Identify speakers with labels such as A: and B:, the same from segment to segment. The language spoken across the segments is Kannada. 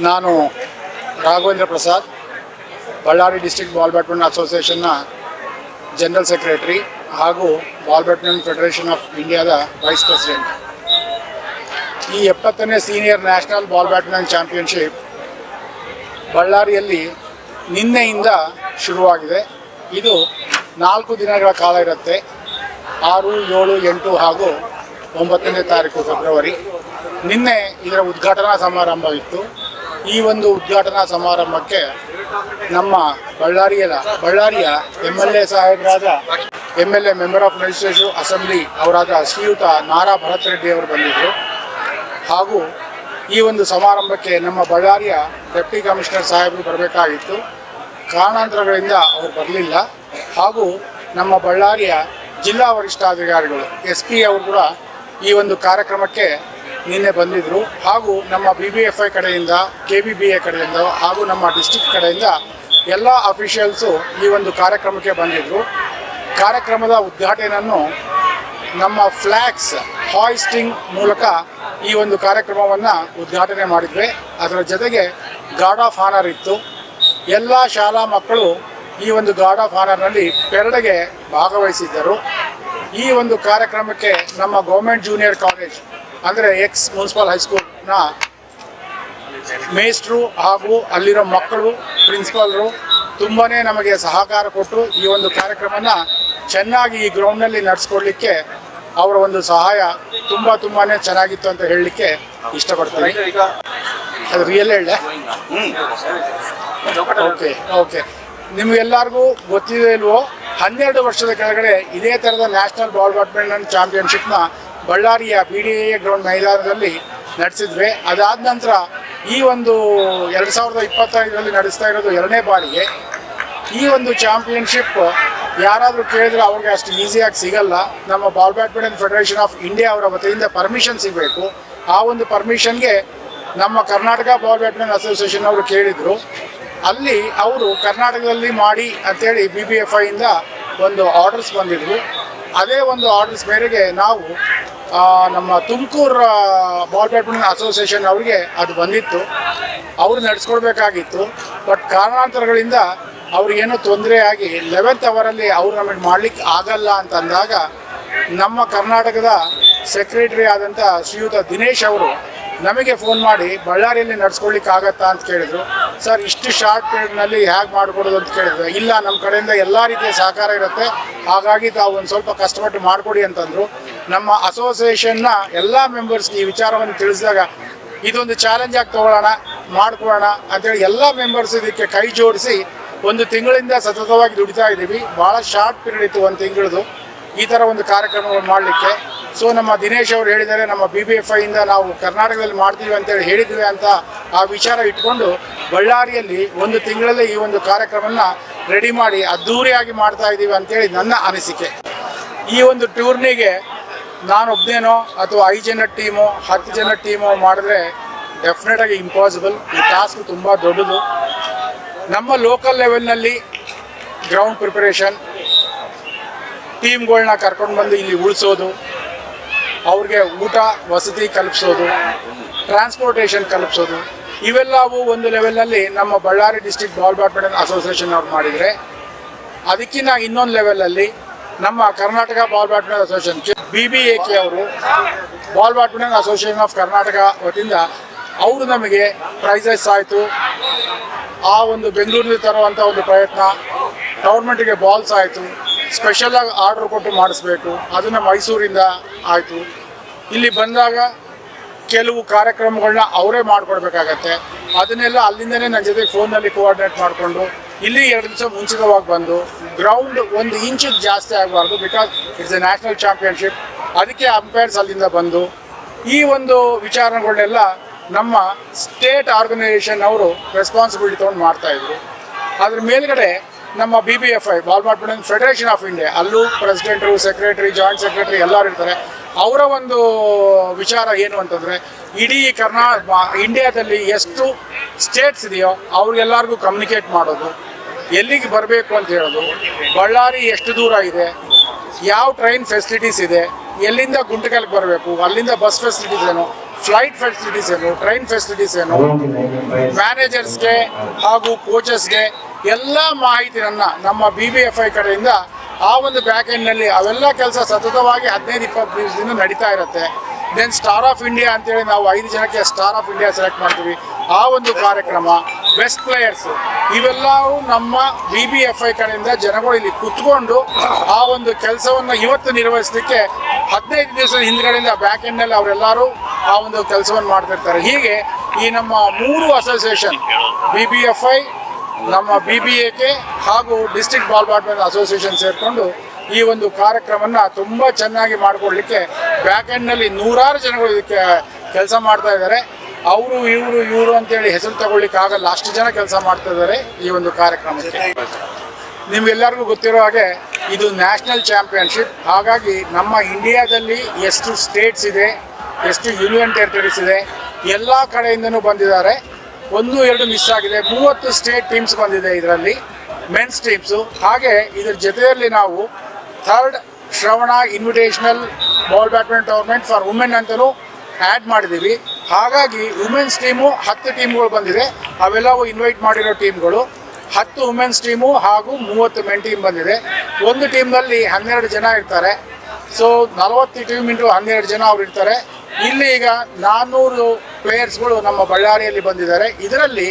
A: ನಾನು Raghavendra Prasad, Ballari district ball badminton ಅಸೋಸಿಯೇಷನ್ನ ಜನರಲ್ ಸೆಕ್ರೆಟರಿ ಹಾಗೂ ಬಾಲ್ ಬ್ಯಾಡ್ಮಿಂಟನ್ ಫೆಡರೇಷನ್ ಆಫ್ ಇಂಡಿಯಾದ ವೈಸ್ ಪ್ರೆಸಿಡೆಂಟ್. ಈ 70ನೇ senior national ball badminton championship ಬಳ್ಳಾರಿಯಲ್ಲಿ ನಿನ್ನೆಯಿಂದ ಶುರುವಾಗಿದೆ. ಇದು 4 ದಿನಗಳ ಕಾಲ ಇರುತ್ತೆ. 6, 7, 8 ಹಾಗೂ 9ನೇ ತಾರೀಕು ಫೆಬ್ರವರಿ. ನಿನ್ನೆ ಇದರ ಉದ್ಘಾಟನಾ ಸಮಾರಂಭ ಇತ್ತು. ಈ ಒಂದು ಉದ್ಘಾಟನಾ ಸಮಾರಂಭಕ್ಕೆ ನಮ್ಮ ಬಳ್ಳಾರಿಯ MLA ಸಾಹೇಬರಾದ MLA member of legislative assembly ಅವರಾದ ಶ್ರೀಯುತ ನಾರಾ ಭರತ್ ರೆಡ್ಡಿ ಅವರು ಬಂದಿದ್ದರು. ಹಾಗೂ ಈ ಒಂದು ಸಮಾರಂಭಕ್ಕೆ ನಮ್ಮ ಬಳ್ಳಾರಿಯ ಡೆಪ್ಟಿ ಕಮಿಷನರ್ ಸಾಹೇಬರು ಬರಬೇಕಾಗಿತ್ತು. ಕಾರಣಾಂತರಗಳಿಂದ ಅವರು ಬರಲಿಲ್ಲ. ಹಾಗೂ ನಮ್ಮ ಬಳ್ಳಾರಿಯ ಜಿಲ್ಲಾ ವರಿಷ್ಠಾಧಿಕಾರಿಗಳು SP ಅವರು ಕೂಡ ಈ ಒಂದು ಕಾರ್ಯಕ್ರಮಕ್ಕೆ ನಿನ್ನೆ ಬಂದಿದ್ದರು. ಹಾಗೂ ನಮ್ಮ BBFI ಕಡೆಯಿಂದ, KBBA ಕಡೆಯಿಂದ ಹಾಗೂ ನಮ್ಮ ಡಿಸ್ಟ್ರಿಕ್ಟ್ ಕಡೆಯಿಂದ ಎಲ್ಲ ಅಫಿಷಿಯಲ್ಸು ಈ ಒಂದು ಕಾರ್ಯಕ್ರಮಕ್ಕೆ ಬಂದಿದ್ದರು. ಕಾರ್ಯಕ್ರಮದ ಉದ್ಘಾಟನೆಯನ್ನು ನಮ್ಮ ಫ್ಲ್ಯಾಗ್ಸ್ ಹಾಯಿಸ್ಟಿಂಗ್ ಮೂಲಕ ಈ ಒಂದು ಕಾರ್ಯಕ್ರಮವನ್ನು ಉದ್ಘಾಟನೆ ಮಾಡಿದ್ವಿ. ಅದರ ಜೊತೆಗೆ ಗಾರ್ಡ್ ಆಫ್ ಆನರ್ ಇತ್ತು. ಎಲ್ಲ ಶಾಲಾ ಮಕ್ಕಳು ಈ ಒಂದು ಗಾರ್ಡ್ ಆಫ್ ಆನರ್ನಲ್ಲಿ ಪೆರಡೆಗೆ ಭಾಗವಹಿಸಿದ್ದರು. ಈ ಒಂದು ಕಾರ್ಯಕ್ರಮಕ್ಕೆ ನಮ್ಮ ಗೌರ್ಮೆಂಟ್ ಜೂನಿಯರ್ ಕಾಲೇಜ್ ಅಂದರೆ ಎಕ್ಸ್ ಮುನ್ಸಿಪಲ್ ಹೈಸ್ಕೂಲ್ನ ಮೇಸ್ಟ್ರು ಹಾಗೂ ಅಲ್ಲಿರೋ ಮಕ್ಕಳು, ಪ್ರಿನ್ಸಿಪಾಲ್ರು ತುಂಬಾ ನಮಗೆ ಸಹಕಾರ ಕೊಟ್ಟು ಈ ಒಂದು ಕಾರ್ಯಕ್ರಮನ ಚೆನ್ನಾಗಿ ಈ ಗ್ರೌಂಡ್ನಲ್ಲಿ ನಡೆಸ್ಕೊಡ್ಲಿಕ್ಕೆ ಅವರ ಒಂದು ಸಹಾಯ ತುಂಬಾ ಚೆನ್ನಾಗಿತ್ತು ಅಂತ ಹೇಳಲಿಕ್ಕೆ ಇಷ್ಟಪಡ್ತೀನಿ. ಅದು ರಿಯಲ್ ಹೇಳ ಓಕೆ ನಿಮಗೆಲ್ಲರಿಗೂ ಗೊತ್ತಿದೆ ಇಲ್ವೋ, 12 ವರ್ಷದ ಕೆಳಗಡೆ ಇದೇ ಥರದ ನ್ಯಾಷನಲ್ ಬಾಲ್ ಬ್ಯಾಡ್ಮಿಂಟನ್ ಚಾಂಪಿಯನ್ಶಿಪ್ನ ಬಳ್ಳಾರಿಯ BDA ಗ್ರೌಂಡ್ ಮೈದಾನದಲ್ಲಿ ನಡೆಸಿದ್ವಿ. ಅದಾದ ನಂತರ ಈ ಒಂದು 2025ರಲ್ಲಿ ನಡೆಸ್ತಾ ಇರೋದು 2ನೇ ಬಾರಿಗೆ. ಈ ಒಂದು ಚಾಂಪಿಯನ್ಶಿಪ್ ಯಾರಾದರೂ ಕೇಳಿದ್ರೆ ಅವ್ರಿಗೆ ಅಷ್ಟು ಈಸಿಯಾಗಿ ಸಿಗಲ್ಲ. ನಮ್ಮ ball badminton federation of India ಅವರ ವತಿಯಿಂದ ಪರ್ಮಿಷನ್ ಸಿಗಬೇಕು. ಆ ಒಂದು ಪರ್ಮಿಷನ್ಗೆ ನಮ್ಮ ಕರ್ನಾಟಕ ಬಾಲ್ ಬ್ಯಾಡ್ಮಿಂಟನ್ ಅಸೋಸಿಯೇಷನ್ ಅವರು ಕೇಳಿದರು. ಅಲ್ಲಿ ಅವರು ಕರ್ನಾಟಕದಲ್ಲಿ ಮಾಡಿ ಅಂಥೇಳಿ BBFIಯಿಂದ ಒಂದು ಆರ್ಡರ್ಸ್ ಬಂದಿದ್ದರು. ಅದೇ ಒಂದು ಆರ್ಡರ್ಸ್ ಮೇರೆಗೆ ನಾವು ನಮ್ಮ ತುಮಕೂರು ಬಾಲ್ ಬ್ಯಾಡ್ಮಿಂಟನ್ ಅಸೋಸಿಯೇಷನ್ ಅವರಿಗೆ ಅದು ಬಂದಿತ್ತು. ಅವರು ನಡೆಸ್ಕೊಡ್ಬೇಕಾಗಿತ್ತು. ಬಟ್ ಕಾರಣಾಂತರಗಳಿಂದ ಅವ್ರಿಗೇನೋ ತೊಂದರೆ ಆಗಿ 11th ಅವರಲ್ಲಿ ಅವ್ರು ನಮಗೆ ಮಾಡಲಿಕ್ಕೆ ಆಗಲ್ಲ ಅಂತ ಅಂದಾಗ ನಮ್ಮ ಕರ್ನಾಟಕದ ಸೆಕ್ರೆಟರಿ ಆದಂಥ ಶ್ರೀಯುತ ದಿನೇಶ್ ಅವರು ನಮಗೆ ಫೋನ್ ಮಾಡಿ ಬಳ್ಳಾರಿಯಲ್ಲಿ ನಡೆಸ್ಕೊಳ್ಲಿಕ್ಕೆ ಆಗತ್ತಾ ಅಂತ ಕೇಳಿದರು. ಸರ್, ಇಷ್ಟು ಶಾರ್ಟ್ ಪೀರಿಯಡ್ನಲ್ಲಿ ಹೇಗೆ ಮಾಡಿಕೊಡೋದು ಅಂತ ಕೇಳಿದ್ರು. ಇಲ್ಲ, ನಮ್ಮ ಕಡೆಯಿಂದ ಎಲ್ಲ ರೀತಿಯ ಸಹಕಾರ ಇರುತ್ತೆ, ಹಾಗಾಗಿ ತಾವು ಒಂದು ಸ್ವಲ್ಪ ಕಷ್ಟಪಟ್ಟು ಮಾಡಿಕೊಡಿ ಅಂತಂದರು. ನಮ್ಮ ಅಸೋಸಿಯೇಷನ್ನ ಎಲ್ಲ ಮೆಂಬರ್ಸ್ಗೆ ಈ ವಿಚಾರವನ್ನು ತಿಳಿಸಿದಾಗ ಇದೊಂದು ಚಾಲೆಂಜ್ ಆಗಿ ತೊಗೊಳ್ಳೋಣ, ಮಾಡಿಕೊಡೋಣ ಅಂತೇಳಿ ಎಲ್ಲ ಮೆಂಬರ್ಸ್ ಇದಕ್ಕೆ ಕೈ ಜೋಡಿಸಿ 1 ತಿಂಗಳಿಂದ ಸತತವಾಗಿ ದುಡಿತಾ ಇದ್ದೀವಿ. ಭಾಳ ಶಾರ್ಟ್ ಪೀರಿಯಡ್ ಇತ್ತು, 1 ತಿಂಗಳದು ಈ ಥರ ಒಂದು ಕಾರ್ಯಕ್ರಮಗಳು ಮಾಡಲಿಕ್ಕೆ. ಸೊ ನಮ್ಮ ದಿನೇಶ್ ಅವರು ಹೇಳಿದ್ದಾರೆ, ನಮ್ಮ BBFIಯಿಂದ ನಾವು ಕರ್ನಾಟಕದಲ್ಲಿ ಮಾಡ್ತೀವಿ ಅಂತೇಳಿ ಹೇಳಿದ್ವಿ ಅಂತ ಆ ವಿಚಾರ ಇಟ್ಕೊಂಡು ಬಳ್ಳಾರಿಯಲ್ಲಿ 1 ತಿಂಗಳಲ್ಲೇ ಈ ಒಂದು ಕಾರ್ಯಕ್ರಮವನ್ನು ರೆಡಿ ಮಾಡಿ ಅದ್ಧೂರಿಯಾಗಿ ಮಾಡ್ತಾ ಇದ್ದೀವಿ ಅಂತೇಳಿ ನನ್ನ ಅನಿಸಿಕೆ. ಈ ಒಂದು ಟೂರ್ನಿಗೆ ನಾನೊಬ್ಬನೇನೋ ಅಥವಾ 5 ಜನ ಟೀಮೋ 10 ಜನ ಟೀಮೋ ಮಾಡಿದ್ರೆ ಡೆಫಿನೆಟಾಗಿ ಇಂಪಾಸಿಬಲ್. ಈ ಟಾಸ್ಕ್ ತುಂಬ ದೊಡ್ಡದು. ನಮ್ಮ ಲೋಕಲ್ ಲೆವೆಲ್ನಲ್ಲಿ ಗ್ರೌಂಡ್ ಪ್ರಿಪರೇಷನ್, ಟೀಮ್ಗಳನ್ನ ಕರ್ಕೊಂಡು ಬಂದು ಇಲ್ಲಿ ಉಳಿಸೋದು, ಅವ್ರಿಗೆ ಊಟ ವಸತಿ ಕಲ್ಪಿಸೋದು, ಟ್ರಾನ್ಸ್ಪೋರ್ಟೇಷನ್ ಕಲ್ಪಿಸೋದು, ಇವೆಲ್ಲವೂ ಒಂದು ಲೆವೆಲ್ನಲ್ಲಿ ನಮ್ಮ Ballari district ball badminton association ಅವ್ರು ಮಾಡಿದರೆ, ಅದಕ್ಕಿಂತ ಇನ್ನೊಂದು ಲೆವೆಲಲ್ಲಿ ನಮ್ಮ Karnataka ball badminton association BBAK ಅವರು ball badminton association of Karnataka ವತಿಯಿಂದ ಅವರು ನಮಗೆ ಪ್ರೈಸಸ್ ಆಯಿತು. ಆ ಒಂದು ಬೆಂಗಳೂರಿನಿಂದ ತರುವಂಥ ಒಂದು ಪ್ರಯತ್ನ, ಗೌರ್ಮೆಂಟಿಗೆ ಬಾಲ್ಸ್ ಆಯಿತು, ಸ್ಪೆಷಲಾಗಿ ಆರ್ಡ್ರ್ ಕೊಟ್ಟು ಮಾಡಿಸ್ಬೇಕು, ಅದನ್ನು ಮೈಸೂರಿಂದ ಆಯಿತು. ಇಲ್ಲಿ ಬಂದಾಗ ಕೆಲವು ಕಾರ್ಯಕ್ರಮಗಳನ್ನ ಅವರೇ ಮಾಡಿಕೊಡ್ಬೇಕಾಗತ್ತೆ. ಅದನ್ನೆಲ್ಲ ಅಲ್ಲಿಂದನೇ ನನ್ನ ಜೊತೆ ಫೋನಲ್ಲಿ ಕೋಆರ್ಡಿನೇಟ್ ಮಾಡಿಕೊಂಡು ಇಲ್ಲಿ 2 ದಿವಸ ಮುಂಚಿತವಾಗಿ ಬಂದು ಗ್ರೌಂಡ್ 1 ಇಂಚಿಗೆ ಜಾಸ್ತಿ ಆಗಬಾರ್ದು, because it's A national championship. ಅದಕ್ಕೆ ಅಂಪೈರ್ಸ್ ಅಲ್ಲಿಂದ ಬಂದು ಈ ಒಂದು ವಿಚಾರಗಳನ್ನೆಲ್ಲ ನಮ್ಮ ಸ್ಟೇಟ್ ಆರ್ಗನೈಸೇಷನ್ ಅವರು ರೆಸ್ಪಾನ್ಸಿಬಿಲಿಟಿ ತೊಗೊಂಡು ಮಾಡ್ತಾಯಿದ್ರು. ಅದ್ರ ಮೇಲ್ಗಡೆ ನಮ್ಮ BBFI ball badminton federation of India, ಅಲ್ಲೂ ಪ್ರೆಸಿಡೆಂಟರು, ಸೆಕ್ರೆಟರಿ, ಜಾಯಿಂಟ್ ಸೆಕ್ರೆಟರಿ ಎಲ್ಲರೂ ಇರ್ತಾರೆ. ಅವರ ಒಂದು ವಿಚಾರ ಏನು ಅಂತಂದರೆ, ಇಡೀ ಇಂಡಿಯಾದಲ್ಲಿ ಎಷ್ಟು ಸ್ಟೇಟ್ಸ್ ಇದೆಯೋ ಅವ್ರಿಗೆಲ್ಲರಿಗೂ ಕಮ್ಯುನಿಕೇಟ್ ಮಾಡೋದು, ಎಲ್ಲಿಗೆ ಬರಬೇಕು ಅಂತ ಹೇಳೋದು, ಬಳ್ಳಾರಿ ಎಷ್ಟು ದೂರ ಇದೆ, ಯಾವ ಟ್ರೈನ್ ಫೆಸಿಲಿಟೀಸ್ ಇದೆ, ಎಲ್ಲಿಂದ ಗುಂಟಕಲ್ಗೆ ಬರಬೇಕು, ಅಲ್ಲಿಂದ ಬಸ್ ಫೆಸಿಲಿಟೀಸ್ ಏನು, ಫ್ಲೈಟ್ ಫೆಸಿಲಿಟೀಸ್ ಏನು, ಟ್ರೈನ್ ಫೆಸಿಲಿಟೀಸ್ ಏನು, ಮ್ಯಾನೇಜರ್ಸ್ಗೆ ಹಾಗೂ ಕೋಚಸ್ಗೆ ಎಲ್ಲ ಮಾಹಿತಿಯನ್ನು ನಮ್ಮ BBFI ಕಡೆಯಿಂದ ಆ ಒಂದು ಬ್ಯಾಕ್ ಎಂಡ್ನಲ್ಲಿ ಅವೆಲ್ಲ ಕೆಲಸ ಸತತವಾಗಿ 15-20 ದಿವಸದಿಂದ ನಡೀತಾ ಇರುತ್ತೆ. ದೆನ್ ಸ್ಟಾರ್ ಆಫ್ ಇಂಡಿಯಾ ಅಂತೇಳಿ ನಾವು 5 ಜನಕ್ಕೆ ಸ್ಟಾರ್ ಆಫ್ ಇಂಡಿಯಾ ಸೆಲೆಕ್ಟ್ ಮಾಡ್ತೀವಿ. ಆ ಒಂದು ಕಾರ್ಯಕ್ರಮ, ಬೆಸ್ಟ್ ಪ್ಲೇಯರ್ಸು, ಇವೆಲ್ಲವೂ ನಮ್ಮ BBFI ಕಡೆಯಿಂದ ಜನಗಳು ಇಲ್ಲಿ ಕುತ್ಕೊಂಡು ಆ ಒಂದು ಕೆಲಸವನ್ನು ಇವತ್ತು ನಿರ್ವಹಿಸಲಿಕ್ಕೆ 15 ದಿವಸದ ಹಿಂದ್ಗಡೆಯಿಂದ ಬ್ಯಾಕ್ ಎಂಡ್ನಲ್ಲಿ ಅವರೆಲ್ಲರೂ ಆ ಒಂದು ಕೆಲಸವನ್ನು ಮಾಡ್ತಿರ್ತಾರೆ. ಹೀಗೆ ಈ ನಮ್ಮ 3 ಅಸೋಸಿಯೇಷನ್ BBFI, ನಮ್ಮ BBAK ಹಾಗೂ ಡಿಸ್ಟ್ರಿಕ್ಟ್ ಬಾಲ್ ಬ್ಯಾಡ್ಮಿಂಟನ್ ಅಸೋಸಿಯೇಷನ್ ಸೇರಿಕೊಂಡು ಈ ಒಂದು ಕಾರ್ಯಕ್ರಮವನ್ನು ತುಂಬ ಚೆನ್ನಾಗಿ ಮಾಡಿಕೊಡ್ಲಿಕ್ಕೆ ಬ್ಯಾಕ್ ಎಂಡ್ನಲ್ಲಿ ನೂರಾರು ಜನಗಳು ಇದಕ್ಕೆ ಕೆಲಸ ಮಾಡ್ತಾ ಇದ್ದಾರೆ. ಅವರು ಇವರು ಅಂತೇಳಿ ಹೆಸರು ತಗೊಳ್ಳಿಕ್ಕೆ ಆಗಲ್ಲ, ಅಷ್ಟು ಜನ ಕೆಲಸ ಮಾಡ್ತಾ ಇದ್ದಾರೆ ಈ ಒಂದು ಕಾರ್ಯಕ್ರಮಕ್ಕೆ. ನಿಮಗೆಲ್ಲರಿಗೂ ಗೊತ್ತಿರೋ ಹಾಗೆ ಇದು ನ್ಯಾಷನಲ್ ಚಾಂಪಿಯನ್ಶಿಪ್. ಹಾಗಾಗಿ ನಮ್ಮ ಇಂಡಿಯಾದಲ್ಲಿ ಎಷ್ಟು ಸ್ಟೇಟ್ಸ್ ಇದೆ, ಎಷ್ಟು ಯೂನಿಯನ್ ಟೆರಿಟರೀಸ್ ಇದೆ, ಎಲ್ಲ ಕಡೆಯಿಂದನೂ ಬಂದಿದ್ದಾರೆ. 1-2 ಮಿಸ್ ಆಗಿದೆ. 30 ಸ್ಟೇಟ್ ಟೀಮ್ಸ್ ಬಂದಿದೆ ಇದರಲ್ಲಿ, ಮೆನ್ಸ್ ಟೀಮ್ಸು. ಹಾಗೆ ಇದರ ಜೊತೆಯಲ್ಲಿ ನಾವು 3rd Shravana invitational ball badminton tournament for women ಅಂತಲೂ ಆ್ಯಡ್ ಮಾಡಿದ್ದೀವಿ. ಹಾಗಾಗಿ ವುಮೆನ್ಸ್ ಟೀಮು 10 ಟೀಮ್ಗಳು ಬಂದಿದೆ. ಅವೆಲ್ಲವೂ ಇನ್ವೈಟ್ ಮಾಡಿರೋ ಟೀಮ್ಗಳು. 10 ವುಮೆನ್ಸ್ ಟೀಮು ಹಾಗೂ 30 ಮೆನ್ ಟೀಮ್ ಬಂದಿದೆ. ಒಂದು ಟೀಮ್ನಲ್ಲಿ 12 ಜನ ಇರ್ತಾರೆ. ಸೊ 40 ಟೀಮ್ ಇಂಟು 12 ಜನ ಅವ್ರು ಇರ್ತಾರೆ. ಇಲ್ಲಿ ಈಗ 400 ಪ್ಲೇಯರ್ಸ್ಗಳು ನಮ್ಮ ಬಳ್ಳಾರಿಯಲ್ಲಿ ಬಂದಿದ್ದಾರೆ. ಇದರಲ್ಲಿ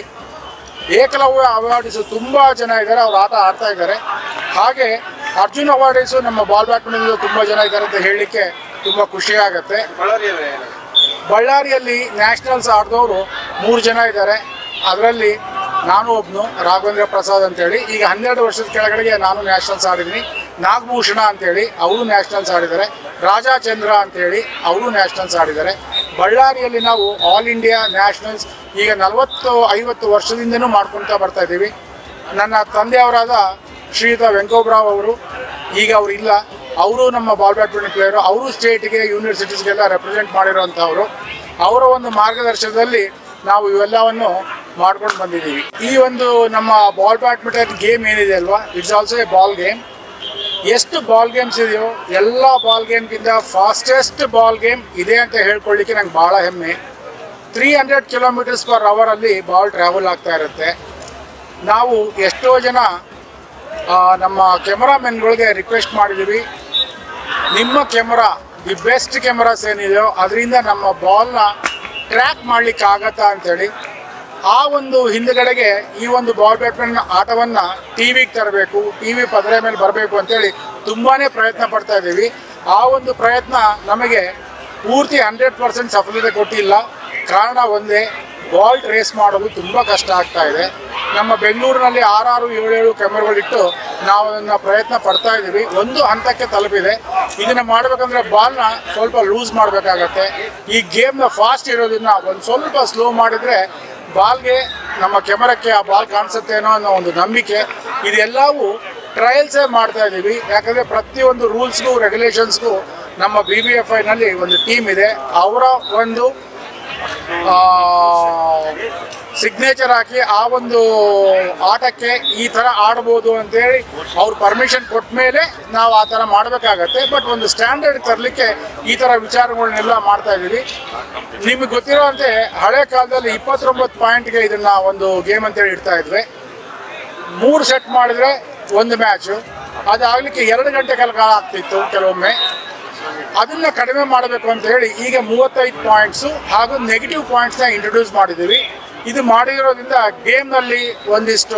A: ಏಕಲವ್ಯ ಅವಾರ್ಡ್ಸು ತುಂಬ ಜನ ಇದ್ದಾರೆ, ಅವ್ರು ಆಟ ಆಡ್ತಾ ಇದ್ದಾರೆ. ಹಾಗೆ ಅರ್ಜುನ್ ಅವಾರ್ಡ್ಸು ನಮ್ಮ ಬಾಲ್ ಬ್ಯಾಡ್ಮಿಂಟನ್ ತುಂಬ ಜನ ಇದ್ದಾರೆ ಅಂತ ಹೇಳಲಿಕ್ಕೆ ತುಂಬ ಖುಷಿ ಆಗುತ್ತೆ. ಬಳ್ಳಾರಿಯಲ್ಲಿ ನ್ಯಾಷನಲ್ಸ್ ಆಡಿದವರು 3 ಜನ ಇದ್ದಾರೆ. ಅದರಲ್ಲಿ ನಾನು ಒಬ್ಬನು, ರಾಘವೇಂದ್ರ ಪ್ರಸಾದ್ ಅಂತೇಳಿ. ಈಗ 12 ವರ್ಷದ ಕೆಳಗಡೆಗೆ ನಾನು ನ್ಯಾಷನಲ್ಸ್ ಆಡಿದ್ದೀನಿ. ನಾಗಭೂಷಣ ಅಂತೇಳಿ ಅವರು ನ್ಯಾಷನಲ್ಸ್ ಆಡಿದ್ದಾರೆ. ರಾಜಾಚಂದ್ರ ಅಂತೇಳಿ ಅವರು ನ್ಯಾಷನಲ್ಸ್ ಆಡಿದ್ದಾರೆ. ಬಳ್ಳಾರಿಯಲ್ಲಿ ನಾವು ಆಲ್ ಇಂಡಿಯಾ ನ್ಯಾಷನಲ್ಸ್ ಈಗ 40-50 ವರ್ಷದಿಂದನೂ ಮಾಡ್ಕೊಳ್ತಾ ಬರ್ತಾ ಇದ್ದೀವಿ. ನನ್ನ ತಂದೆಯವರಾದ ಶ್ರೀಯುತ ವೆಂಕೋಬ್ರಾವ್ ಅವರು, ಈಗ ಅವರು ಇಲ್ಲ, ಅವರು ನಮ್ಮ ಬಾಲ್ ಬ್ಯಾಡ್ಮಿಂಟನ್ ಪ್ಲೇಯರು. ಅವರು ಸ್ಟೇಟ್ಗೆ, ಯೂನಿವರ್ಸಿಟೀಸ್ಗೆಲ್ಲ ರೆಪ್ರೆಸೆಂಟ್ ಮಾಡಿರೋಂಥವ್ರು. ಅವರ ಒಂದು ಮಾರ್ಗದರ್ಶನದಲ್ಲಿ ನಾವು ಇವೆಲ್ಲವನ್ನು ಮಾಡ್ಕೊಂಡು ಬಂದಿದ್ದೀವಿ. ಈ ಒಂದು ನಮ್ಮ ಬಾಲ್ ಬ್ಯಾಡ್ಮಿಂಟನ್ ಗೇಮ್ ಏನಿದೆ ಅಲ್ವಾ, it's also A ball game. ಎಷ್ಟು ಬಾಲ್ ಗೇಮ್ಸ್ ಇದೆಯೋ ಎಲ್ಲ ಬಾಲ್ ಗೇಮ್ಗಿಂತ ಫಾಸ್ಟೆಸ್ಟ್ ಬಾಲ್ ಗೇಮ್ ಇದೆ ಅಂತ ಹೇಳ್ಕೊಳ್ಳಿಕ್ಕೆ ನಂಗೆ ಭಾಳ ಹೆಮ್ಮೆ. 300 km/h ಅಲ್ಲಿ ಬಾಲ್ ಟ್ರಾವೆಲ್ ಆಗ್ತಾ ಇರುತ್ತೆ. ನಾವು ಎಷ್ಟೋ ಜನ ನಮ್ಮ ಕ್ಯಾಮರಾಮೆನ್ಗಳಿಗೆ ರಿಕ್ವೆಸ್ಟ್ ಮಾಡಿದ್ದೀವಿ, ನಿಮ್ಮ ಕ್ಯಾಮರಾ ದಿ ಬೆಸ್ಟ್ ಕ್ಯಾಮರಾಸ್ ಏನಿದೆಯೋ ಅದರಿಂದ ನಮ್ಮ ಬಾಲ್ನ ಟ್ರ್ಯಾಕ್ ಮಾಡಲಿಕ್ಕೆ ಆಗತ್ತಾ ಅಂಥೇಳಿ. ಆ ಒಂದು ಹಿಂದುಗಡೆಗೆ ಈ ಒಂದು ಬಾಲ್ ಬ್ಯಾಡ್ಮಿಂಟನ್ ಆಟವನ್ನು ಟಿವಿಗೆ ತರಬೇಕು, ಟಿವಿ ಪದರ ಮೇಲೆ ಬರಬೇಕು ಅಂತೇಳಿ ತುಂಬಾ ಪ್ರಯತ್ನ ಪಡ್ತಾ ಇದ್ದೀವಿ. ಆ ಒಂದು ಪ್ರಯತ್ನ ನಮಗೆ ಪೂರ್ತಿ 100% ಸಫಲತೆ ಕೊಟ್ಟಿಲ್ಲ. ಕಾರಣ ಒಂದೇ, ಬಾಲ್ ಟ್ರೇಸ್ ಮಾಡೋದು ತುಂಬ ಕಷ್ಟ ಆಗ್ತಾ ಇದೆ. ನಮ್ಮ ಬೆಂಗಳೂರಿನಲ್ಲಿ 6-7 ಕ್ಯಾಮರಾಗಳಿಟ್ಟು ನಾವು ಅದನ್ನು ಪ್ರಯತ್ನ ಪಡ್ತಾ ಇದ್ದೀವಿ. ಒಂದು ಹಂತಕ್ಕೆ ತಲುಪಿದೆ. ಇದನ್ನು ಮಾಡಬೇಕಂದ್ರೆ ಬಾಲ್ನ ಸ್ವಲ್ಪ ಲೂಸ್ ಮಾಡಬೇಕಾಗತ್ತೆ. ಈ ಗೇಮ್ನ ಫಾಸ್ಟ್ ಇರೋದನ್ನ ಒಂದು ಸ್ವಲ್ಪ ಸ್ಲೋ ಮಾಡಿದರೆ ಬಾಲ್ಗೆ, ನಮ್ಮ ಕ್ಯಾಮರಕ್ಕೆ ಆ ಬಾಲ್ ಕಾಣಿಸುತ್ತೇನೋ ಅನ್ನೋ ಒಂದು ನಂಬಿಕೆ. ಇದೆಲ್ಲವೂ ಟ್ರಯಲ್ಸೇ ಮಾಡ್ತಾ ಇದ್ದೀವಿ. ಯಾಕಂದರೆ ಪ್ರತಿಯೊಂದು ರೂಲ್ಸ್ಗೂ ರೆಗ್ಯುಲೇಷನ್ಸ್ಗೂ ನಮ್ಮ BBFIನಲ್ಲಿ ಒಂದು ಟೀಮ್ ಇದೆ. ಅವರ ಒಂದು ಸಿಗ್ನೇಚರ್ ಹಾಕಿ ಆ ಒಂದು ಆಟಕ್ಕೆ ಈ ಥರ ಆಡ್ಬೋದು ಅಂತೇಳಿ ಅವ್ರು ಪರ್ಮಿಷನ್ ಕೊಟ್ಟ ಮೇಲೆ ನಾವು ಆ ಥರ ಮಾಡಬೇಕಾಗತ್ತೆ. ಬಟ್ ಒಂದು ಸ್ಟ್ಯಾಂಡರ್ಡ್ ತರಲಿಕ್ಕೆ ಈ ಥರ ವಿಚಾರಗಳನ್ನೆಲ್ಲ ಮಾಡ್ತಾ ಇದ್ದೀವಿ. ನಿಮಗೆ ಗೊತ್ತಿರೋಂತೆ ಹಳೆ ಕಾಲದಲ್ಲಿ 29 ಪಾಯಿಂಟ್ಗೆ ಇದನ್ನು ಒಂದು ಗೇಮ್ ಅಂತೇಳಿ ಇಡ್ತಾ ಇದ್ವಿ. 3 ಸೆಟ್ ಮಾಡಿದ್ರೆ ಒಂದು ಮ್ಯಾಚು. ಅದಾಗಲಿಕ್ಕೆ 2 ಗಂಟೆ ಕಾಲ ಆಗ್ತಿತ್ತು ಕೆಲವೊಮ್ಮೆ. ಅದನ್ನು ಕಡಿಮೆ ಮಾಡಬೇಕು ಅಂತ ಹೇಳಿ ಈಗ 35 ಪಾಯಿಂಟ್ಸು ಹಾಗೂ ನೆಗೆಟಿವ್ ಪಾಯಿಂಟ್ಸ್ನ ಇಂಟ್ರೊಡ್ಯೂಸ್ ಮಾಡಿದ್ದೀವಿ. ಇದು ಮಾಡಿರೋದ್ರಿಂದ ಗೇಮ್ನಲ್ಲಿ ಒಂದಿಷ್ಟು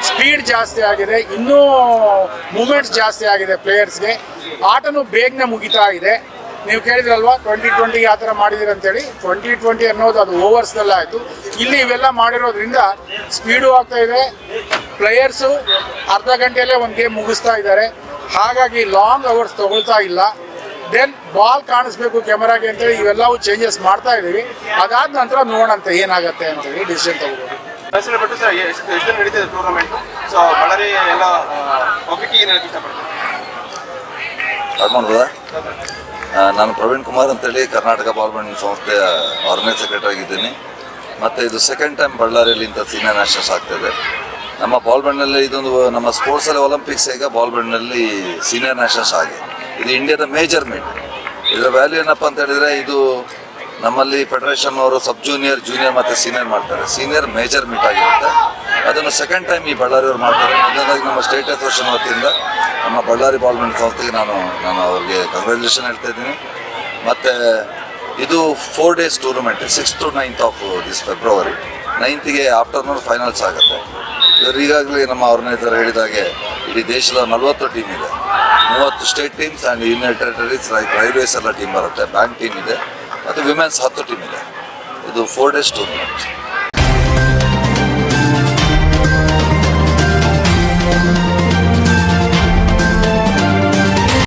A: ಸ್ಪೀಡ್ ಜಾಸ್ತಿ ಆಗಿದೆ, ಇನ್ನೂ ಮೂಮೆಂಟ್ಸ್ ಜಾಸ್ತಿ ಆಗಿದೆ ಪ್ಲೇಯರ್ಸ್ಗೆ. ಆಟನೂ ಬೇಗನೆ ಮುಗಿತಾ ಇದೆ. ನೀವು ಕೇಳಿದ್ರಲ್ವಾ 2020 ಆ ಥರ ಮಾಡಿದಿರಿ ಅಂತೇಳಿ. 2020 ಅನ್ನೋದು ಅದು ಓವರ್ಸ್ದೆಲ್ಲ ಆಯಿತು. ಇಲ್ಲಿ ಇವೆಲ್ಲ ಮಾಡಿರೋದ್ರಿಂದ ಸ್ಪೀಡು ಆಗ್ತಾ ಇದೆ. ಪ್ಲೇಯರ್ಸು ಅರ್ಧ ಗಂಟೆಯಲ್ಲೇ ಒಂದು ಗೇಮ್ ಮುಗಿಸ್ತಾ ಇದ್ದಾರೆ. ಹಾಗಾಗಿ ಲಾಂಗ್ ಅವರ್ಸ್ ತೊಗೊಳ್ತಾ ಇಲ್ಲ. ದೆನ್ ಬಾಲ್ ಕಾಣಿಸ್ಬೇಕು ಕ್ಯಾಮರಾಗೆ ಅಂತೇಳಿ ಇವೆಲ್ಲವೂ ಚೇಂಜಸ್ ಮಾಡ್ತಾ ಇದ್ದೀವಿ. ಅದಾದ ನಂತರ ನೋಡೋಣಂತ ಏನಾಗುತ್ತೆ ಅಂತೇಳಿ ಡಿಸಿಷನ್ ತಗೋಬೋದು.
B: ನಾನು ಪ್ರವೀಣ್ ಕುಮಾರ್ ಅಂತೇಳಿ ಕರ್ನಾಟಕ ಬಾಲ್ ಬ್ಯಾಡ್ಮಿಂಟನ್ ಸಂಸ್ಥೆಯ ಆರ್ಗನೈಸ್ ಸೆಕ್ರೆಟರಿ ಆಗಿದ್ದೀನಿ. ಮತ್ತು ಇದು ಸೆಕೆಂಡ್ ಟೈಮ್ ಬಳ್ಳಾರಿಯಲ್ಲಿ ಇಂಥ ಸೀನಿಯರ್ ನ್ಯಾಷನಲ್ಸ್ ಆಗ್ತಾಯಿದೆ. ನಮ್ಮ ಬಾಲ್ ಬ್ಯಾಡ್ನಲ್ಲಿ ಇದೊಂದು ನಮ್ಮ ಸ್ಪೋರ್ಟ್ಸಲ್ಲಿ ಒಲಿಂಪಿಕ್ಸ್ ಈಗ ಬಾಲ್ ಬ್ಯಾಡ್ನಲ್ಲಿ ಸೀನಿಯರ್ ನ್ಯಾಷನಲ್ಸ್ ಆಗಿ ಇದು ಇಂಡಿಯಾದ ಮೇಜರ್ ಮೀಟ್. ಇದರ ವ್ಯಾಲ್ಯೂ ಏನಪ್ಪ ಅಂತ ಹೇಳಿದರೆ ಇದು ನಮ್ಮಲ್ಲಿ ಫೆಡರೇಷನ್ ಅವರು ಸಬ್ ಜೂನಿಯರ್, ಜೂನಿಯರ್ ಮತ್ತು ಸೀನಿಯರ್ ಮಾಡ್ತಾರೆ. ಸೀನಿಯರ್ ಮೇಜರ್ ಮೀಟ್ ಆಗಿರುತ್ತೆ. ಅದನ್ನು ಸೆಕೆಂಡ್ ಟೈಮ್ ಈ ಬಳ್ಳಾರಿಯವರು ಮಾಡ್ತಾರೆ. ಮೊದಲನೇದಾಗಿ ನಮ್ಮ ಸ್ಟೇಟ್ ಅಸೋಸಿಯೇಷನ್ ವತಿಯಿಂದ ನಮ್ಮ ಬಳ್ಳಾರಿ ಬಾಲ್ ಬ್ಯಾಡ್ಮಿಂಟನ್ ಸಂಸ್ಥೆಗೆ ನಾನು ಅವ್ರಿಗೆ ಕಂಗ್ರ್ಯಾಚುಲೇಷನ್ ಹೇಳ್ತಾ ಇದ್ದೀನಿ. ಮತ್ತು ಇದು 4 days tournament 6th to 9th of this February. 9th afternoon finals ಆಗುತ್ತೆ. ಇವರು ಈಗಾಗಲೇ ನಮ್ಮ ಆರ್ಗನೈಸರ್ ಹೇಳಿದಾಗೆ ಇಡೀ ದೇಶದ 40 ಟೀಮ್ ಇದೆ. 30 state teams and union territories like railways ಎಲ್ಲ ಟೀಮ್ ಬರುತ್ತೆ. ಬ್ಯಾಂಕ್ ಟೀಮ್ ಇದೆ ಮತ್ತು ವಿಮೆನ್ಸ್ 10 ಟೀಮ್ ಇದೆ. ಇದು 4 days ಟೂರ್ನಮೆಂಟ್.